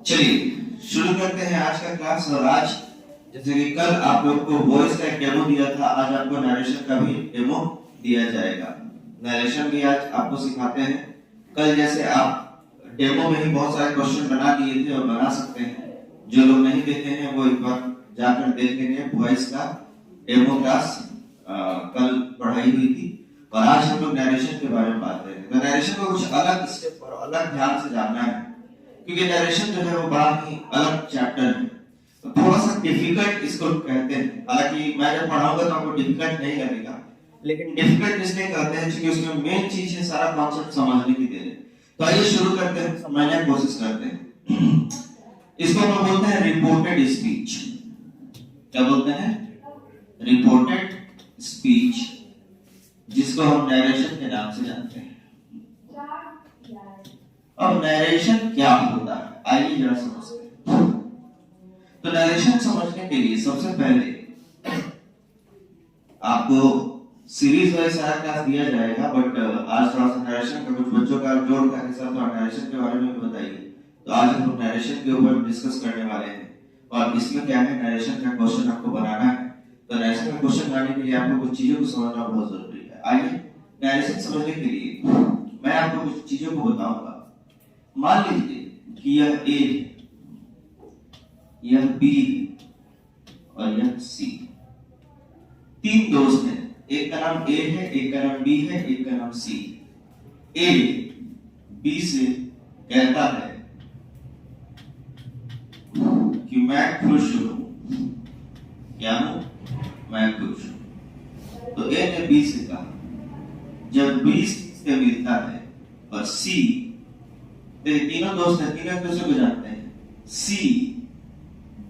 चलिए शुरू करते हैं आज का क्लास। और आज जैसे कि कल आप लोग को वॉइस का एक डेमो दिया था, आज आपको नरेशन का भी डेमो दिया जाएगा। नरेशन भी आज आपको सिखाते हैं। कल जैसे आप डेमो में ही बहुत सारे क्वेश्चन बना लिए थे और बना सकते हैं। जो लोग नहीं देखे हैं वो एक बार जाकर देख लेंगे। वॉइस का डेमो क्लास कल पढ़ाई हुई थी और आज हम लोग नरेशन के बारे में बात करेंगे। तो नरेशन को कुछ अलग स्टेप और अलग ध्यान से जानना है, क्योंकि नरेशन जो है वो बड़ा ही अलग चैप्टर है। तो थोड़ा सा डिफिकल्ट इसको कहते हैं। हालांकि मैं जब पढ़ाऊंगा तो आपको डिफिकल्ट नहीं लगेगा, लेकिन डिफिकल्ट इसलिए कहते हैं क्योंकि उसमें मेन चीज है सारा कॉन्सेप्ट समझने की देर है। तो आइए शुरू करते हैं, समझने की कोशिश करते हैं। इसको हम बोलते हैं रिपोर्टेड स्पीच। क्या बोलते हैं? रिपोर्टेड स्पीच, जिसको हम नरेशन के नाम से जानते हैं। अब नरेशन क्या होता है, आइए जरा समझते हैं। तो नरेशन समझने के लिए सबसे पहले आपको सीरीज वाइज सारा क्लास दिया जाएगा, बट आज थोड़ा सा नरेशन का कुछ बच्चों का जोड़ करके सर थोड़ा नरेशन के बारे में भी बताइए। तो आज हम लोग नरेशन के ऊपर डिस्कस करने वाले हैं। और इसमें क्या है, नरेशन का क्वेश्चन आपको बनाना है। तो नरेशन का क्वेश्चन बनाने के लिए आपको कुछ चीजों को समझना बहुत जरूरी है। आइए नरेशन समझने के लिए मैं आपको कुछ चीजों को बताऊंगा। मान लीजिए कि यह ए है, यह बी है और यह सी। तीन दोस्त हैं, एक का नाम ए है, एक का नाम बी है, एक का नाम सी। ए बी से कहता है कि मैं खुश हूं। क्या हूं? मैं खुश हूं। तो ए ने बी से कहा। जब बी से मिलता है और सी, तीनों दोस्त हैं, तीनों एक दूसरे को जानते हैं। सी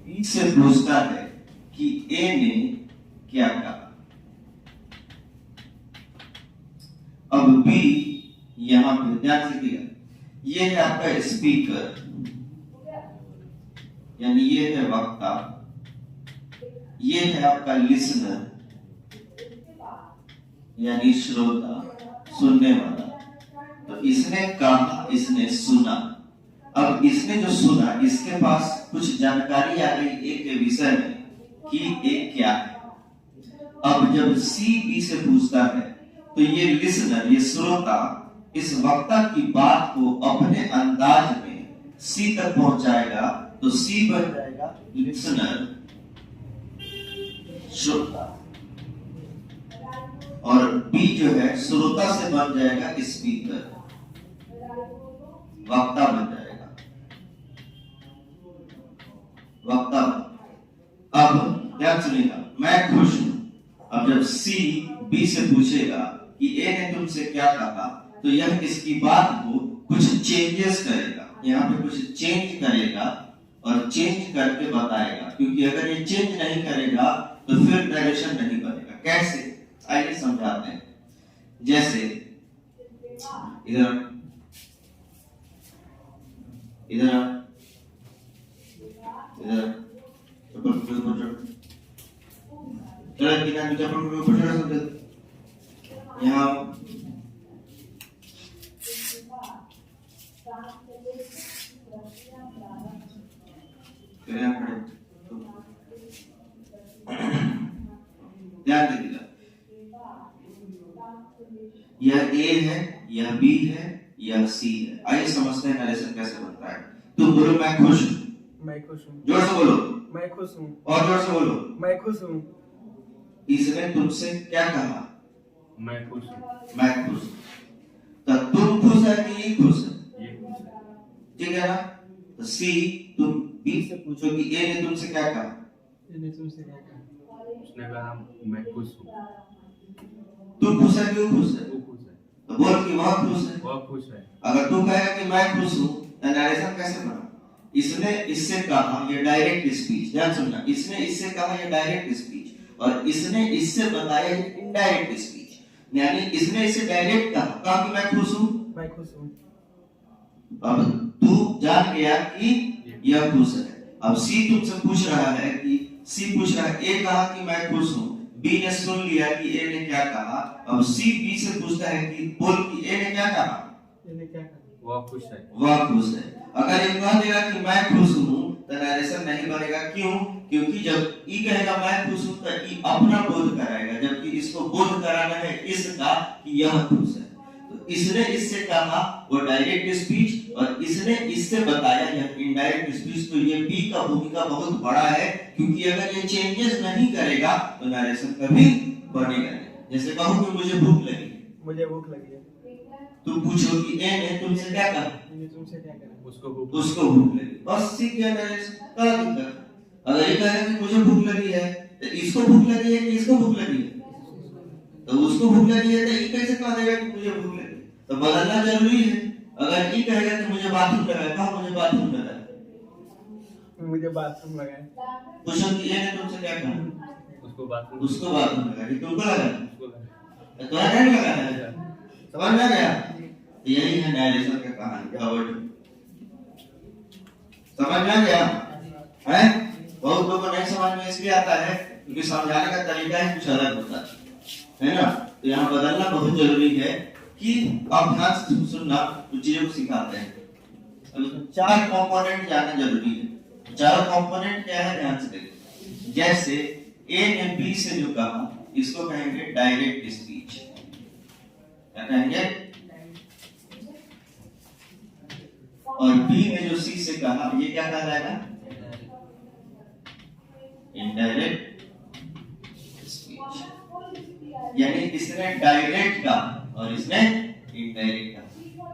बी से पूछता है कि ए ने क्या कहा। अब बी यहां पे ध्यान से दिया, ये है आपका स्पीकर, यानी ये है वक्ता, ये है आपका लिसनर यानी श्रोता, सुनने वाला। तो इसने कहा, इसने सुना। अब इसने जो सुना, इसके पास कुछ जानकारी आ गई एक के विषय में कि एक क्या है। अब जब सी बी से पूछता है तो ये लिसनर, ये श्रोता इस वक्ता की बात को अपने अंदाज में सी तक पहुंचाएगा। तो सी बन जाएगा लिसनर, श्रोता, और बी जो है श्रोता से बन जाएगा स्पीकर, वक्ता बन जाएगा, वक्ता। अब ध्यान सुनिएगा, मैं खुश हूं। अब जब सी बी से पूछेगा कि ए ने तुमसे क्या कहा, तो यह इसकी बात को कुछ चेंजेस करेगा, यहाँ पे कुछ चेंज करेगा और चेंज करके बताएगा। क्योंकि अगर ये चेंज नहीं करेगा तो फिर नरेशन नहीं बनेगा। कैसे, आइए समझाते हैं। जैसे इधर इधर इधर चप्पल के ऊपर चढ़, चढ़ बिना चप्पल के ऊपर चढ़ सकते। यहाँ ध्यान दीजिएगा, यह ए है, यह बी है, यह सी है। आइए समझते हैं नरेशन कैसे बनता है। तुम बोलो मैं खुश हूं। मैं खुश हूं। जोर से बोलो। मैं खुश हूं। और जोर से बोलो। मैं खुश हूं। इसने तुमसे क्या कहा? मैं खुश हूं। मैं खुश हूं। तो तुम खुश है कि ये खुश है? ये खुश है। ठीक है ना? तो सी, तुम बी से पूछो कि ए ने तुमसे क्या कहा? ए ने तुमसे क्या कहा? उसने कहा मैं खुश हूं। तू खुश है कि वो खुश है? वो खुश है। तो बोल कि वह खुश है। वो खुश है। अगर तू कहेगा कि मैं खुश हूं, तो नरेशन कैसे बना? इसने इससे कहा, ये डायरेक्ट स्पीच। ध्यान सुनना, इसने इससे कहा, ये डायरेक्ट स्पीच, और इसने इससे बताया, ये इनडायरेक्ट स्पीच। यानी इसने इसे डायरेक्ट कहा कि मैं खुश हूं। मैं खुश हूं। अब तू जान गया कि यह खुश है। अब सी तुमसे पूछ रहा है कि सी पूछ रहा है, ए कहा कि मैं खुश हूं। बी ने सुन लिया कि ए ने क्या कहा। अब सी बी से पूछता है कि बोल कि ए ने क्या कहा। ए ने क्या कहा? वह खुश है। वह खुश है। अगर ये कह देगा कि मैं खुश हूँ तो नरेशन नहीं बनेगा। क्यों? क्योंकि जब ई कहेगा मैं खुश हूँ तो ई अपना बोध कराएगा, जबकि इसको बोध कराना है इसका कि यह खुश है। तो इसने इससे कहा वो डायरेक्ट स्पीच, और इसने इससे बताया यह इनडायरेक्ट स्पीच। तो ये बी का भूमिका बहुत बड़ा है, क्योंकि अगर ये चेंजेस नहीं करेगा तो नरेशन कभी बनेगा नहीं। जैसे कहो कि मुझे भूख लगी, मुझे भूख लगी है, तुम पूछो कि ए ने तुमसे क्या कहा, मैंने तुमसे क्या कहा, उसको भूख लगी, बस सीख गया नरेशन। क्या दिक्कत? अगर ये कहे कि मुझे भूख लगी है तो इसको भूख लगी है कि इसको भूख लगी है? तो उसको भूख लगी है तो ये कैसे कह देगा कि मुझे भूख लगी? तो बदलना जरूरी है। अगर ये कहेगा कि मुझे बाथरूम लगा है, कहा मुझे बाथरूम लगा है, मुझे बाथरूम लगा है, पूछो कि ये ने तुमसे क्या कहा, उसको बाथरूम लगा कि तुमको लगा है? उसको लगा। तो तुम्हारा नहीं लगा है? समझ में आ गया? यही है नरेशन का कहानी का वर्ड। समझ में आ गया है? बहुत लोगों को नहीं समझ में इसलिए आता है क्योंकि समझाने का तरीका ही कुछ अलग होता है ना। तो यहाँ बदलना बहुत जरूरी है कि आप ध्यान से सुनना, कुछ चीजों को सिखाते हैं। चार कंपोनेंट जानना जरूरी है। चार कंपोनेंट क्या है ध्यान से देखो। जैसे ए ने बी से जो कहा इसको कहेंगे डायरेक्ट स्पीच। क्या कहेंगे? और बी ने जो सी से कहा ये क्या कहलाएगा? Indirect speech. यानी इसने डायरेक्ट का और इसने इनडायरेक्ट का,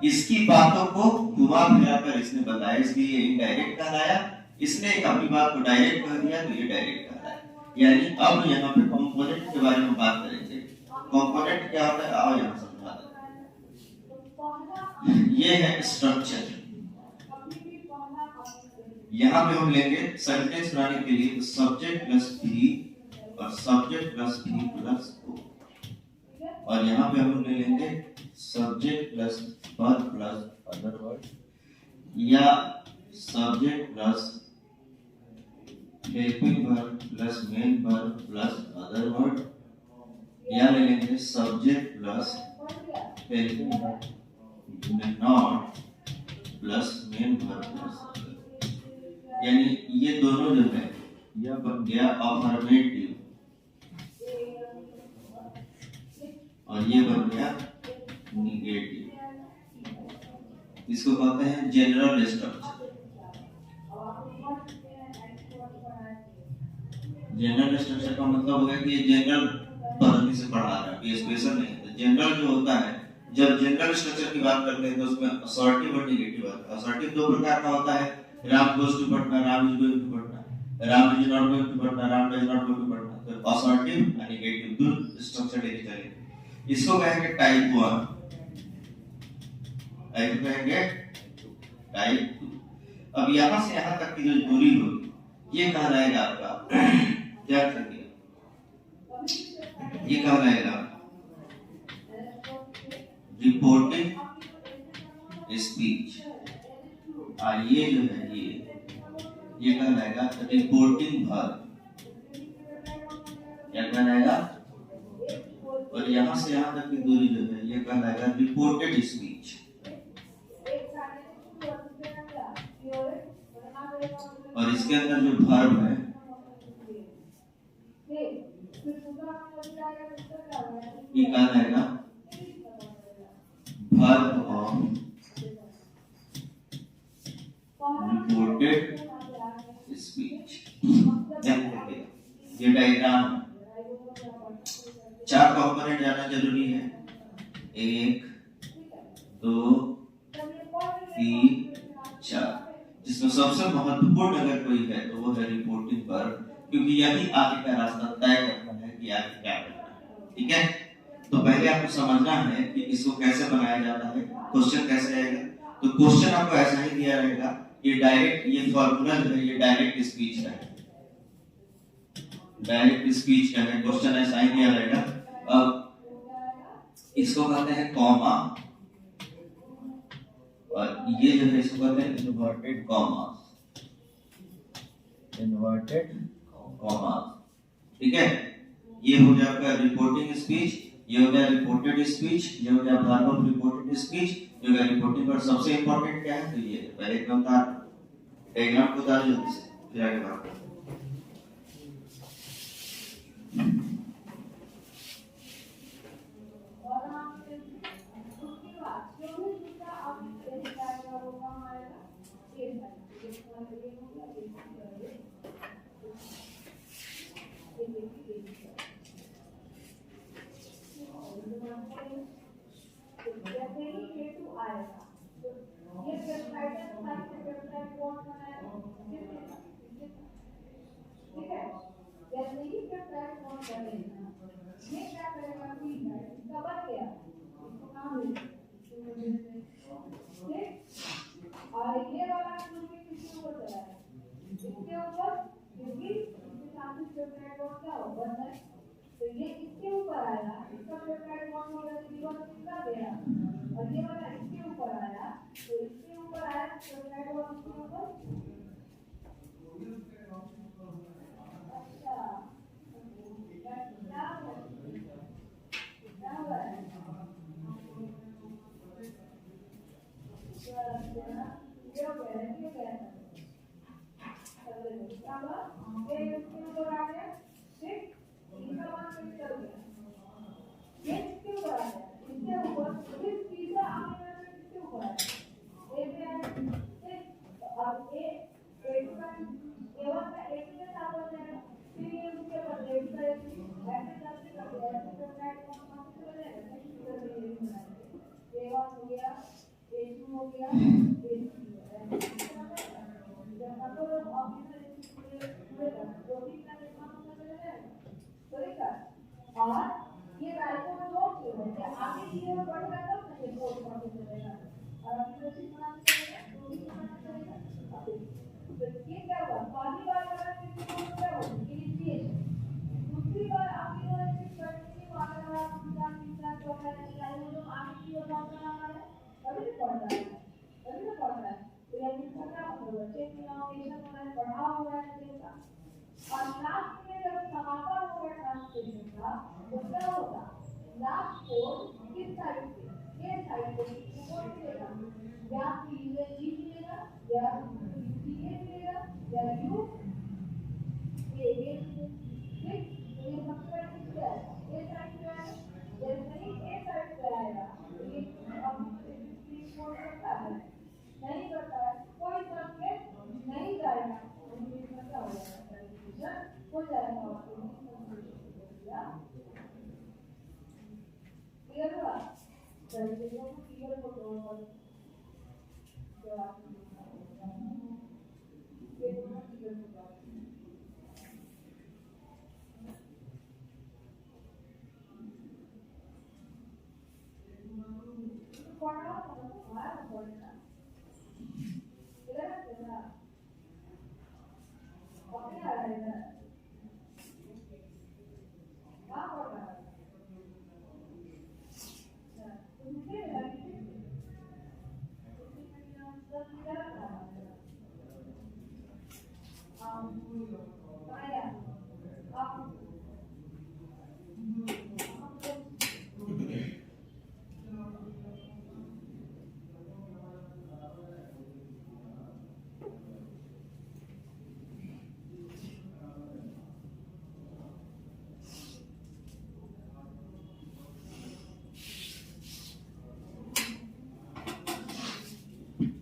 इसकी बातों को घुमा फिरा कर इसने बताया, इसलिए ये इनडायरेक्ट कहलाया। इसने अपनी बात को डायरेक्ट कह दिया तो ये डायरेक्ट कहलाया। यानी अब यहाँ पे कंपोनेंट के बारे में बात करेंगे। कंपोनेंट क्या होता है आओ यहाँ समझा दें। ये है स्ट्रक्चर। यहाँ पे हम लेंगे सेंटेंस बनाने के लिए सब्जेक्ट प्लस भी और subject plus v plus o, और यहाँ पे हम ले लेंगे subject plus verb plus other word, या subject plus helping verb plus main verb plus other word, या ले लेंगे subject plus helping verb not plus main verb plus. यानी ये दोनों जो है यह बन गया अफर्मेटिव और ये बन गया निगेटिव। इसको कहते हैं जनरल स्ट्रक्चर। जनरल स्ट्रक्चर का मतलब हो गया कि ये जनरल पद्धति से पढ़ा रहा है, ये स्पेशल नहीं है। जनरल जो होता है, जब जनरल स्ट्रक्चर की बात करते हैं तो उसमें असर्टिव और निगेटिव आता है। असर्टिव दो प्रकार का होता है, Ram goes to Patna, Ram is going to Patna, Ram is not going to Patna, Ram does not go to Patna. तो असर्टिव और निगेटिव दो स्ट्रक्चर लेके चलेंगे। इसको कहेंगे टाइप 1, टाइप कहेंगे टाइप 2। अब यहाँ से यहाँ तक की जो दूरी होगी ये कहलाएगा आपका क्या कहेंगे, ये कहलाएगा रिपोर्टिंग स्पीच। और ये जो है ये कहलाएगा रिपोर्टिंग वर्ब। क्या कहलाएगा? और यहाँ से यहाँ तक की दूरी जो है ये कहलाएगा रिपोर्टेड स्पीच। और इसके अंदर जो वर्ब है ये कहलाएगा वर्ब ऑफ रिपोर्टेड स्पीच। ये डायग्राम, चार कंपोनेंट जानना जरूरी है। 1 2 3 4, जिसमें सबसे महत्वपूर्ण अगर कोई है तो वो है रिपोर्टिंग वर्ब, क्योंकि यही आगे का रास्ता तय करता है कि आगे क्या करना है। ठीक है, तो पहले आपको समझना है कि इसको कैसे बनाया जाता है, क्वेश्चन कैसे आएगा। तो क्वेश्चन आपको ऐसा ही दिया रहेगा, ये डायरेक्ट, ये फॉर्मूला जो है ये डायरेक्ट स्पीच का है, डायरेक्ट स्पीच का है। क्वेश्चन ऐसा ही दिया रहेगा। अब इसको कहते हैं कॉमा, और ये जो है इसको कहते हैं इन्वर्टेड कॉमास, इन्वर्टेड कॉमास। ठीक है, ये हो गया आपका रिपोर्टिंग स्पीच, ये हो गया रिपोर्टेड स्पीच, ये हो गया verb of reported speech, mega reporting पर सबसे इम्पोर्टेंट क्या है? तो ये पहले एकदम था डायग्राम को उतार जल्दी से, फिर आगे बात करते हैं।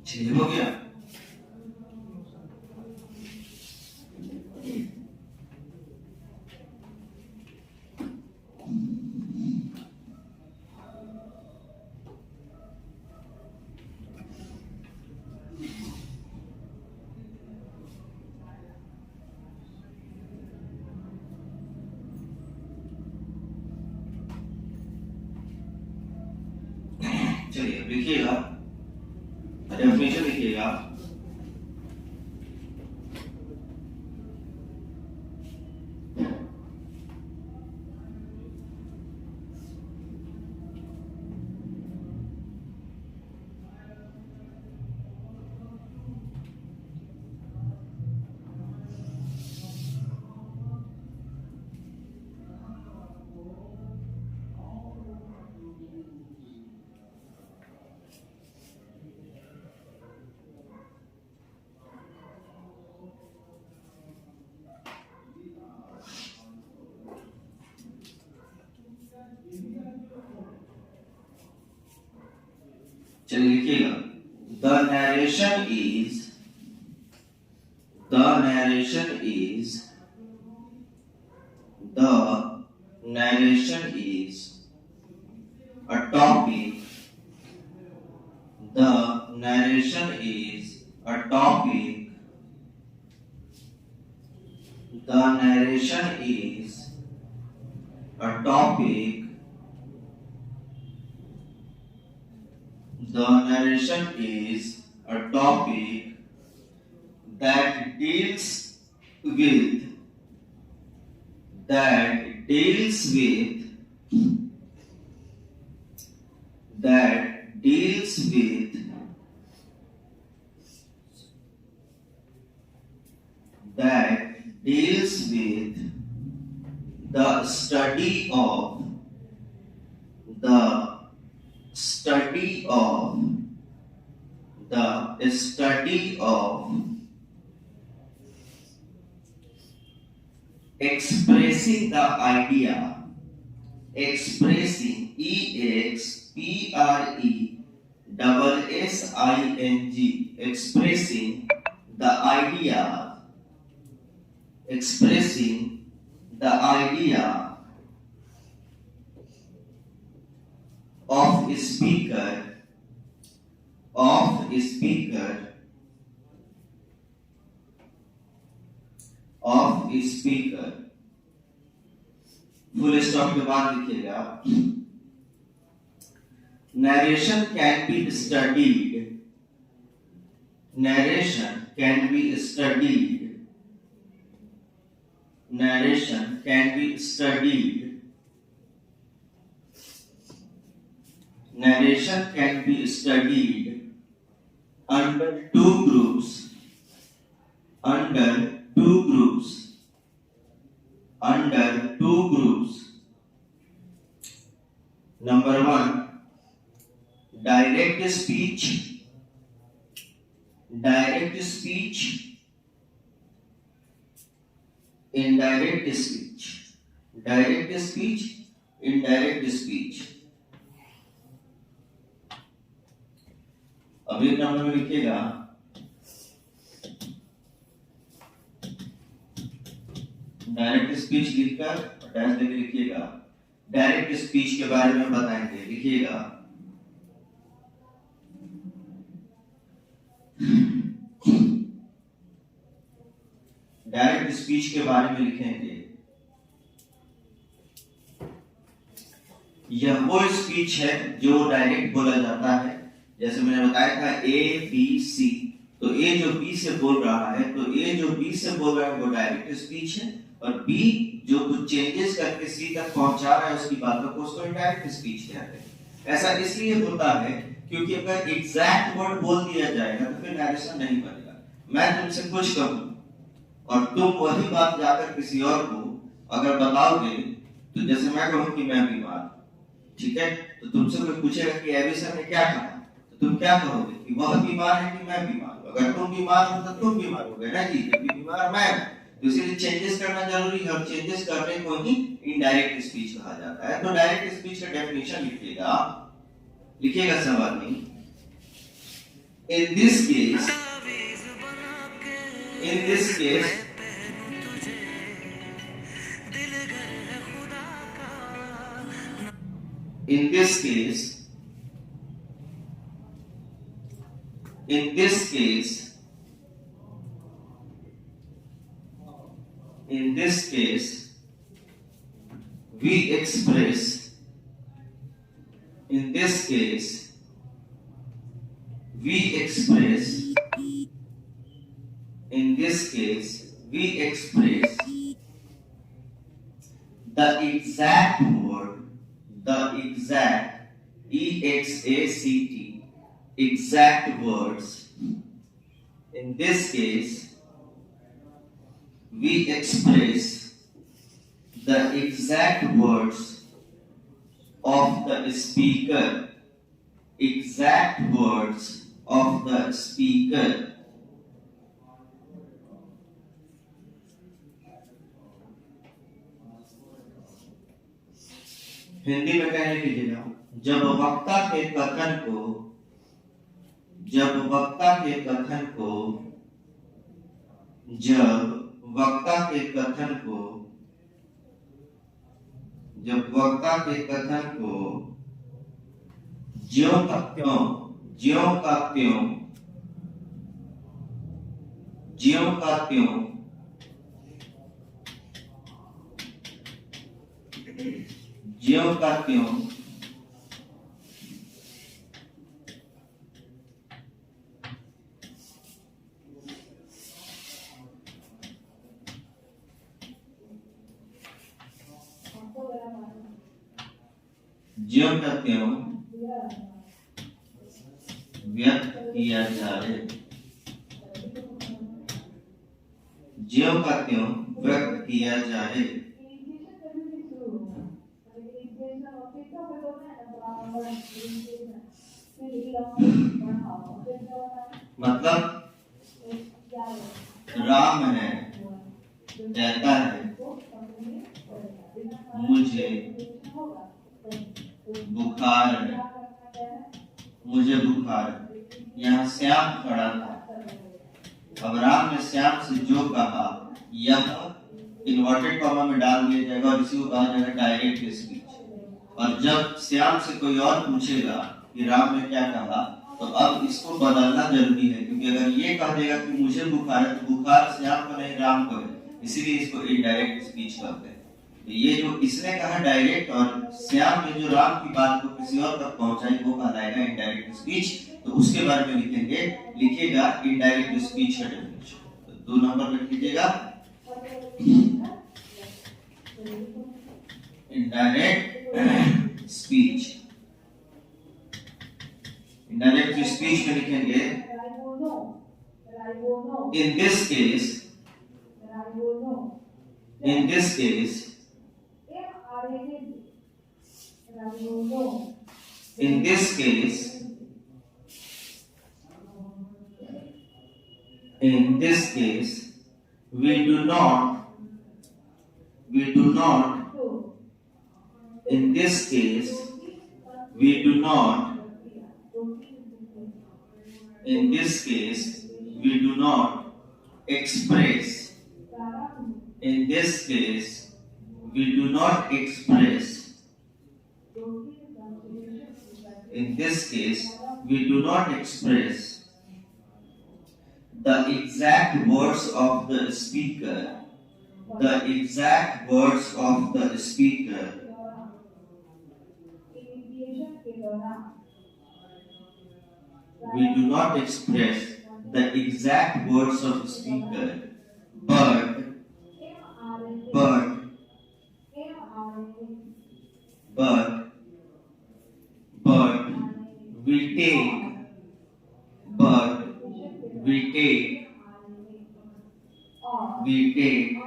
चलिए हो गया। चलिए अब लिखिएगा, डेफिनेशन लिखिएगा। चलिए लिखिएगा, the narration is the narration is a topic. The narration is a topic. The narration is a topic. The narration is a topic that deals with that deals with the study of expressing the idea, expressing EXPRESSING, expressing the idea, expressing the idea of speaker full stop के बाद लिखिएगा, narration can be studied, narration can be studied, narration can be studied, narration can be studied under two groups, under two groups. Number one, direct speech, indirect speech, direct speech, indirect speech. अब एक number में लिखिएगा, direct speech लिखकर dash देकर लिखिएगा, direct speech के बारे में बताएंगे, लिखिएगा, डायरेक्ट स्पीच के बारे में लिखेंगे। यह वो स्पीच है जो डायरेक्ट बोला जाता है, जैसे मैंने बताया था A B C, तो A जो B से बोल रहा है, तो A जो B से बोल रहा है वो डायरेक्ट स्पीच है, और B जो कुछ चेंजेस करके C तक पहुंचा रहा है उसकी बातों को, उसको इनडायरेक्ट स्पीच कहते हैं। ऐसा इसलिए होता है क्योंकि अगर एग्जैक्ट वर्ड बोल दिया जाएगा तो फिर नरेशन नहीं बनेगा। मैं तुमसे कुछ कहूं और तुम वही बात जाकर किसी और को अगर बताओगे, तो जैसे मैं कहूं कि मैं बीमार, ठीक है, तो तुमसे कोई पूछेगा कि एबी सर ने क्या कहा, तो तुम क्या कहोगे कि वह बीमार है कि मैं बीमार हूं। अगर तुम बीमार हो तो तुम बीमार हो गए ना जी, जबकि बीमार मैं हूं, तो इसलिए चेंजेस करना जरूरी है, और चेंजेस करने को ही इनडायरेक्ट स्पीच कहा जाता है। तो डायरेक्ट स्पीच का डेफिनेशन लिखिएगा सवाल में, in this case in this case we express the exact word, exact words. In this case, we express the exact words of the speaker, exact words of the speaker. Hindi में कहने कीजिएगा, जब वक्ता के कथन को जब वक्ता के कथन को जब वक्ता के कथन को ज्यों का त्यों व्यक्त किया जाए, ज्यों का त्यों व्यक्त किया जाए। मतलब राम है, कहता है मुझे बुखार है, यहाँ श्याम खड़ा था। अब राम ने श्याम से जो कहा यह इन्वर्टेड कॉमा में डाल दिया जाएगा और इसी को कहा जाएगा डायरेक्ट स्पीच। और जब श्याम से कोई और पूछेगा कि राम ने क्या कहा, तो अब इसको बदलना जरूरी है, क्योंकि अगर ये कह देगा कि मुझे बुखार है, तो बुखार श्याम को नहीं राम को है, इसीलिए इसको इनडायरेक्ट स्पीच कहते हैं। तो ये जो इसने कहा डायरेक्ट और श्याम ने जो राम की बात को किसी और तक पहुंचाई वो कहलाएगा इनडायरेक्ट स्पीच। तो उसके बारे में लिखिएगा इनडायरेक्ट स्पीच का डेफिनेशन। तो 2 नंबर पे लिखिएगा इनडायरेक्ट स्पीच। इनडायरेक्ट स्पीच में लिखेंगे in this case we do not express the exact words of the speaker we do not express the exact words of the speaker, but we take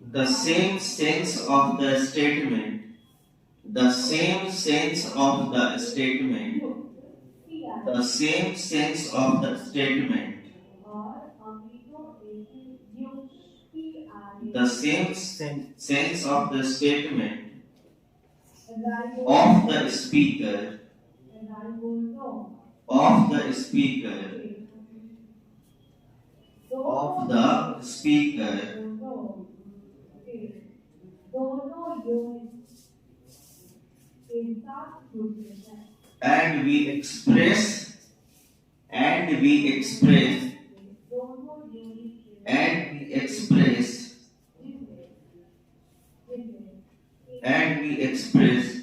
the same sense of the statement of the speaker and we express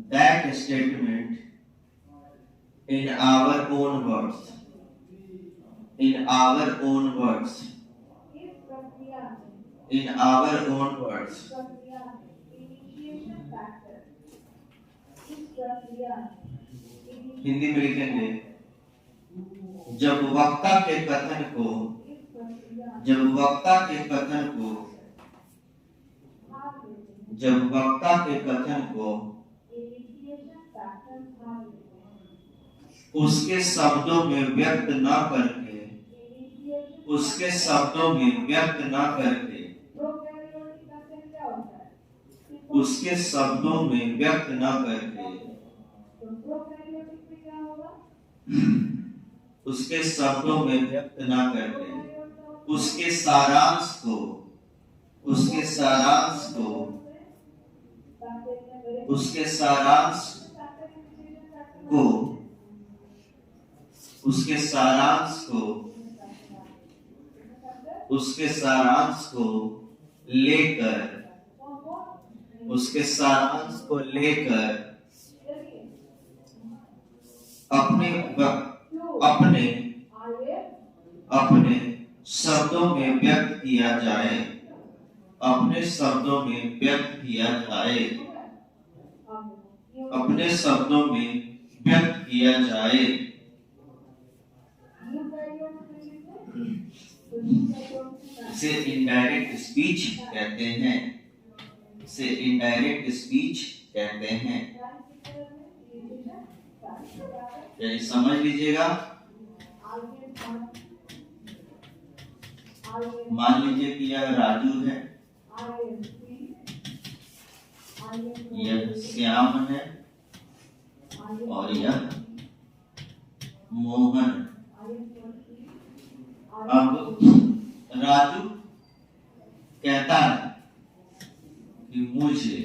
that statement in our own words. Hindi में लिखेंगे जब वक्ता के कथन को उसके शब्दों में व्यक्त न करके उसके शब्दों में व्यक्त न करके, उसके शब्दों में व्यक्त न करके उसके सारांश को, उसके सारांश को, उसके सारांश को, उसके सारांश को, उसके सारांश को लेकर, उसके सारांश को लेकर अपने अपने अपने शब्दों में व्यक्त किया जाए, अपने शब्दों में व्यक्त किया जाए, अपने शब्दों में व्यक्त किया जाए। इसे इनडायरेक्ट स्पीच कहते हैं, इसे इनडायरेक्ट स्पीच कहते हैं। यानी समझ लीजिएगा, मान लीजिए कि यह राजू है, यह श्याम है और यह मोहन। अब राजू कहता है कि मुझे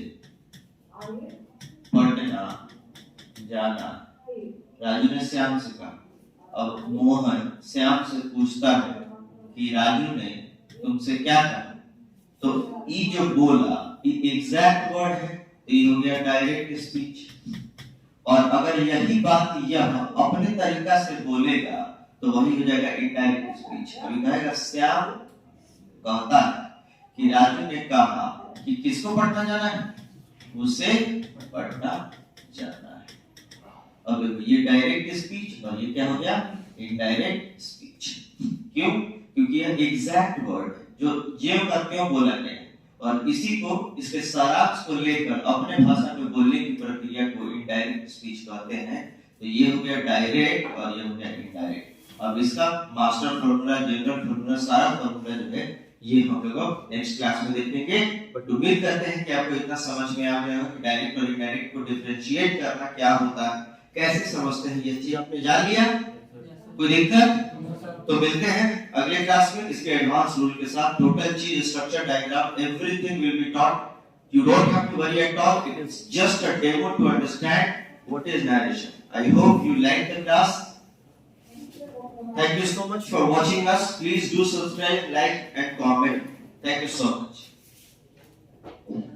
पटना जाना, राजू ने श्याम से कहा। अब मोहन श्याम से पूछता है कि राजू ने तुमसे क्या कहा, तो ये जो बोला ये एग्जैक्ट वर्ड है, तो ये हो गया डायरेक्ट स्पीच। और अगर यही बात यह अपने तरीका से बोलेगा तो वही हो जाएगा इनडायरेक्ट स्पीच। अभी कहेगा श्याम कहता है कि राजू ने कहा कि किसको पटना जाना है, उसे पटना जाना है। अब ये डायरेक्ट स्पीच और ये क्या हो गया, इनडायरेक्ट स्पीच। क्यों? क्योंकि यह एग्जैक्ट वर्ड जो ज्यों का त्यों बोला गया है और इसी को, इसके सारांश को लेकर अपने भाषा में बोलने की प्रक्रिया को इनडायरेक्ट स्पीच कहते हैं। तो ये हो गया डायरेक्ट और ये हो गया इनडायरेक्ट। अब इसका मास्टर फॉर्मूला, जनरल फॉर्मूला, सारा फॉर्मूला जो है ये हम लोग नेक्स्ट क्लास में देखेंगे। बट उम्मीद करते हैं कि आपको इतना समझ में आ गया हो कि डायरेक्ट और इनडायरेक्ट को डिफरेंशिएट करना क्या होता है, कैसे समझते हैं, ये चीज आपने जान लिया। कोई दिक्कत? तो मिलते हैं अगले क्लास में इसके एडवांस रूल के साथ। टोटल चीज, structure, diagram, everything will be taught. You don't have to worry at all. It is just a demo to understand what is narration. I hope you liked the class. Thank you so much for watching us. Please do subscribe, like and comment. Thank you so much.